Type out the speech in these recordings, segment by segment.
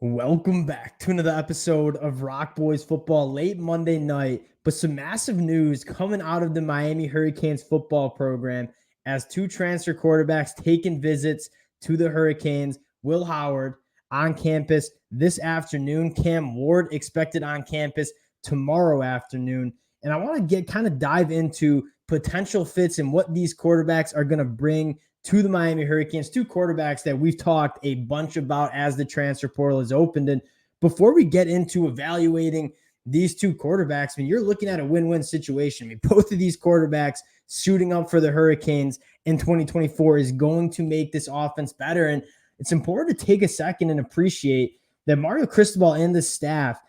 Welcome back to another episode of Rock Boys Football late Monday night, but some massive news coming out of the Miami Hurricanes football program as two transfer quarterbacks taking visits to the Hurricanes. Will Howard on campus this afternoon. Cam Ward expected on campus tomorrow afternoon. And I want to dive into potential fits and what these quarterbacks are going to bring to the Miami Hurricanes, two quarterbacks that we've talked a bunch about as the transfer portal is opened. And before we get into evaluating these two quarterbacks, you're looking at a win-win situation. Both of these quarterbacks suiting up for the Hurricanes in 2024 is going to make this offense better. And it's important to take a second and appreciate that Mario Cristobal and the staff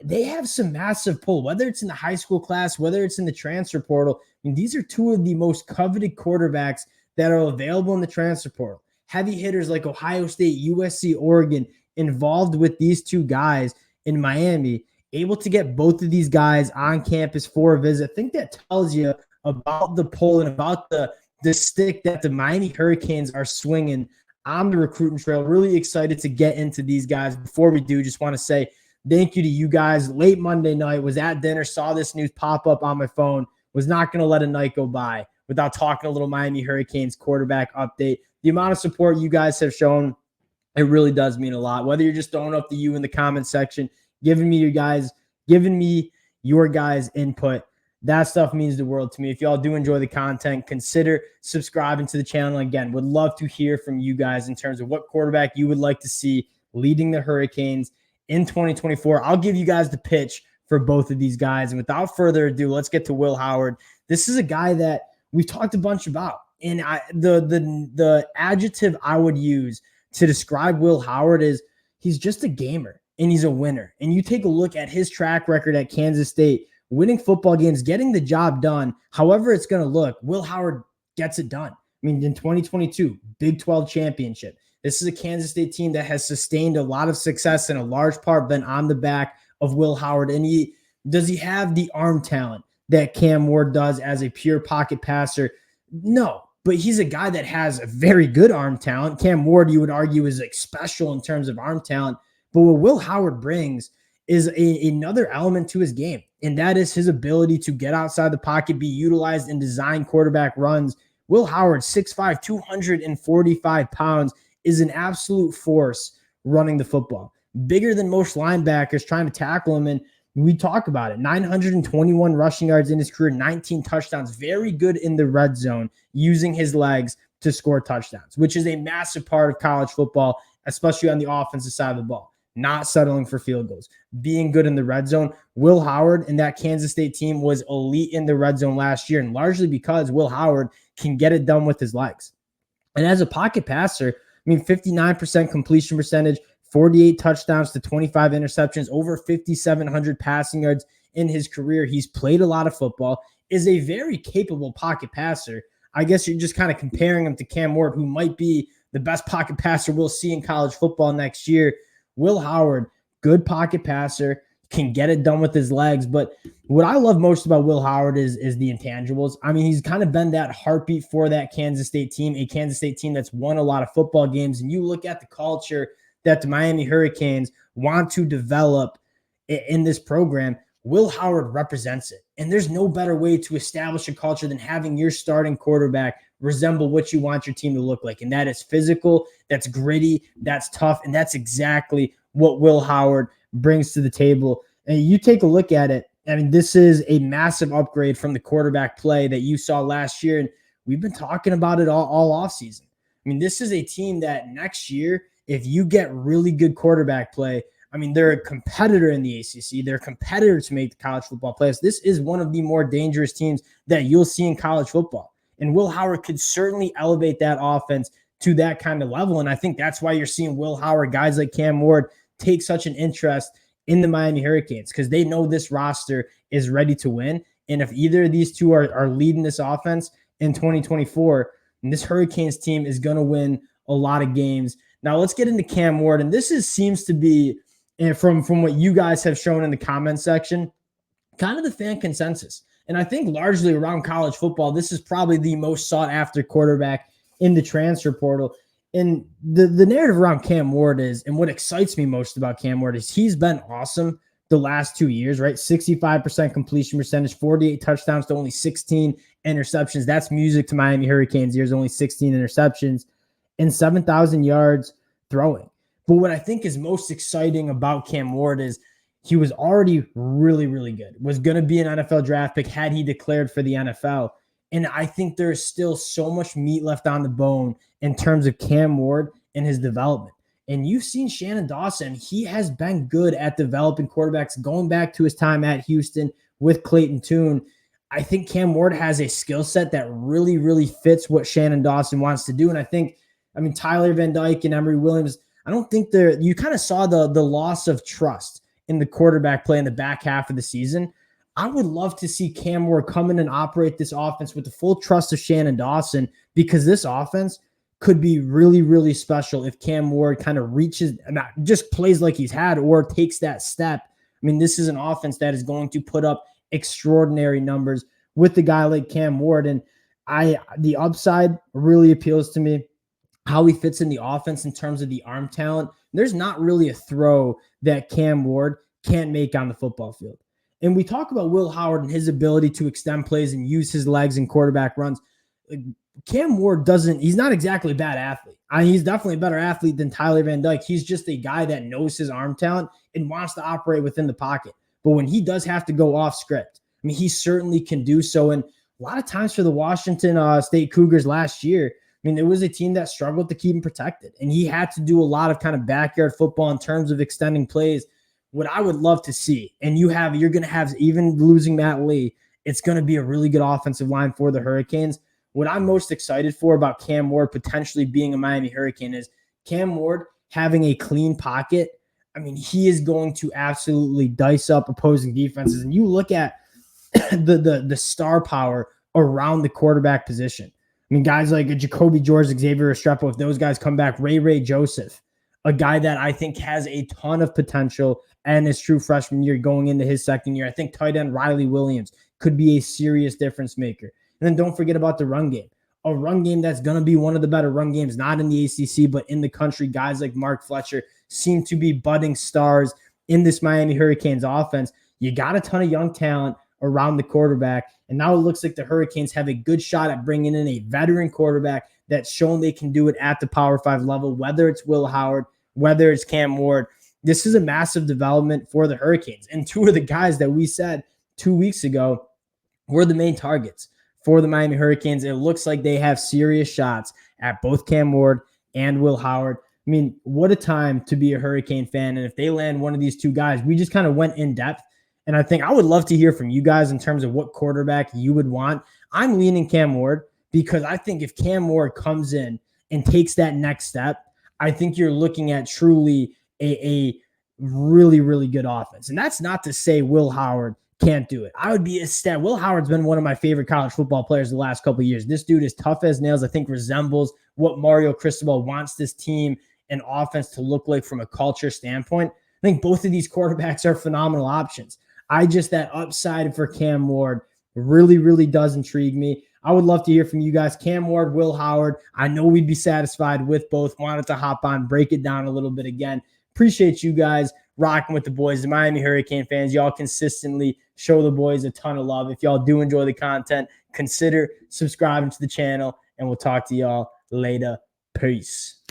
they have some massive pull, whether it's in the high school class, whether it's in the transfer portal. These are two of the most coveted quarterbacks that are available in the transfer portal. Heavy hitters like Ohio State, USC, Oregon involved with these two guys in Miami, able to get both of these guys on campus for a visit. I think that tells you about the pull and about the stick that the Miami Hurricanes are swinging on the recruiting trail. Really excited to get into these guys. Before we do, just want to say thank you to you guys. Late Monday night, was at dinner, saw this news pop up on my phone, was not going to let a night go by without talking a little Miami Hurricanes quarterback update. The amount of support you guys have shown, it really does mean a lot. Whether you're just throwing up the U in the comment section, giving me your guys' input, that stuff means the world to me. If y'all do enjoy the content, consider subscribing to the channel. Again, would love to hear from you guys in terms of what quarterback you would like to see leading the Hurricanes in 2024. I'll give you guys the pitch for both of these guys. And without further ado, let's get to Will Howard. This is a guy that we've talked a bunch about. And the adjective I would use to describe Will Howard is he's just a gamer and he's a winner. And you take a look at his track record at Kansas State, winning football games, getting the job done, however it's going to look, Will Howard gets it done. In 2022, Big 12 championship. This is a Kansas State team that has sustained a lot of success in a large part been on the back of Will Howard. And does he have the arm talent that Cam Ward does as a pure pocket passer? No, but he's a guy that has a very good arm talent. Cam Ward, you would argue, is special in terms of arm talent. But what Will Howard brings is another element to his game, and that is his ability to get outside the pocket, be utilized in design quarterback runs. Will Howard, 6'5", 245 pounds, is an absolute force running the football. Bigger than most linebackers trying to tackle him, and we talk about it. 921 rushing yards in his career, 19 touchdowns. Very good in the red zone, using his legs to score touchdowns, which is a massive part of college football, especially on the offensive side of the ball. Not settling for field goals, being good in the red zone. Will Howard and that Kansas State team was elite in the red zone last year, and largely because Will Howard can get it done with his legs. And as a pocket passer, 59% completion percentage, 48 touchdowns to 25 interceptions, over 5,700 passing yards in his career. He's played a lot of football, is a very capable pocket passer. I guess you're just kind of comparing him to Cam Ward, who might be the best pocket passer we'll see in college football next year. Will Howard, good pocket passer, can get it done with his legs. But what I love most about Will Howard is the intangibles. He's kind of been that heartbeat for that Kansas State team, a Kansas State team that's won a lot of football games. And you look at the culture that the Miami Hurricanes want to develop in this program, Will Howard represents it. And there's no better way to establish a culture than having your starting quarterback resemble what you want your team to look like. And that is physical, that's gritty, that's tough, and that's exactly what Will Howard brings to the table. And you take a look at it, this is a massive upgrade from the quarterback play that you saw last year, and we've been talking about it all offseason. This is a team that next year, if you get really good quarterback play, they're a competitor in the ACC. They're a competitor to make the college football playoffs. This is one of the more dangerous teams that you'll see in college football. And Will Howard could certainly elevate that offense to that kind of level. And I think that's why you're seeing Will Howard, guys like Cam Ward, take such an interest in the Miami Hurricanes, because they know this roster is ready to win. And if either of these two are leading this offense in 2024, and this Hurricanes team is going to win a lot of games. Now let's get into Cam Ward. And this seems to be, from what you guys have shown in the comment section, kind of the fan consensus. And I think largely around college football, this is probably the most sought after quarterback in the transfer portal. And the narrative around Cam Ward is, and what excites me most about Cam Ward is he's been awesome the last 2 years, right? 65% completion percentage, 48 touchdowns to only 16 interceptions. That's music to Miami Hurricanes ears, only 16 interceptions and 7,000 yards throwing. But what I think is most exciting about Cam Ward is he was already really, really good, was going to be an NFL draft pick had he declared for the NFL. And I think there's still so much meat left on the bone in terms of Cam Ward and his development. And you've seen Shannon Dawson. He has been good at developing quarterbacks going back to his time at Houston with Clayton Tune. I think Cam Ward has a skill set that really, really fits what Shannon Dawson wants to do. And I mean, Tyler Van Dyke and Emory Williams, I don't think you kind of saw the loss of trust in the quarterback play in the back half of the season. I would love to see Cam Ward come in and operate this offense with the full trust of Shannon Dawson, because this offense could be really, really special if Cam Ward kind of reaches, not just plays like he's had, or takes that step. I mean, this is an offense that is going to put up extraordinary numbers with the guy like Cam Ward. And the upside really appeals to me. How he fits in the offense in terms of the arm talent. There's not really a throw that Cam Ward can't make on the football field. And we talk about Will Howard and his ability to extend plays and use his legs in quarterback runs. Cam Ward he's not exactly a bad athlete. He's definitely a better athlete than Tyler Van Dyke. He's just a guy that knows his arm talent and wants to operate within the pocket. But when he does have to go off script, I mean, he certainly can do so. And a lot of times for the Washington State Cougars last year, I mean, it was a team that struggled to keep him protected, and he had to do a lot of kind of backyard football in terms of extending plays. What I would love to see, and you're going to have, even losing Matt Lee, it's going to be a really good offensive line for the Hurricanes. What I'm most excited for about Cam Ward potentially being a Miami Hurricane is Cam Ward having a clean pocket. I mean, he is going to absolutely dice up opposing defenses. And you look at the star power around the quarterback position. I mean, guys like Jacoby George, Xavier Restrepo, if those guys come back, Ray Joseph, a guy that I think has a ton of potential and his true freshman year going into his second year. I think tight end Riley Williams could be a serious difference maker. And then don't forget about the run game. A run game that's going to be one of the better run games, not in the ACC, but in the country. Guys like Mark Fletcher seem to be budding stars in this Miami Hurricanes offense. You got a ton of young talent around the quarterback, and now it looks like the Hurricanes have a good shot at bringing in a veteran quarterback that's shown they can do it at the Power 5 level, whether it's Will Howard, whether it's Cam Ward. This is a massive development for the Hurricanes. And two of the guys that we said 2 weeks ago were the main targets for the Miami Hurricanes. It looks like they have serious shots at both Cam Ward and Will Howard. I mean, what a time to be a Hurricane fan. And if they land one of these two guys, we just kind of went in depth. And I think I would love to hear from you guys in terms of what quarterback you would want. I'm leaning Cam Ward, because I think if Cam Ward comes in and takes that next step, I think you're looking at truly a really, really good offense. And that's not to say Will Howard can't do it. I would be ecstatic. Will Howard's been one of my favorite college football players the last couple of years. This dude is tough as nails. I think resembles what Mario Cristobal wants this team and offense to look like from a culture standpoint. I think both of these quarterbacks are phenomenal options. That upside for Cam Ward really, really does intrigue me. I would love to hear from you guys. Cam Ward, Will Howard. I know we'd be satisfied with both. Wanted to hop on, break it down a little bit again. Appreciate you guys rocking with the boys, the Miami Hurricane fans. Y'all consistently show the boys a ton of love. If y'all do enjoy the content, consider subscribing to the channel, and we'll talk to y'all later. Peace.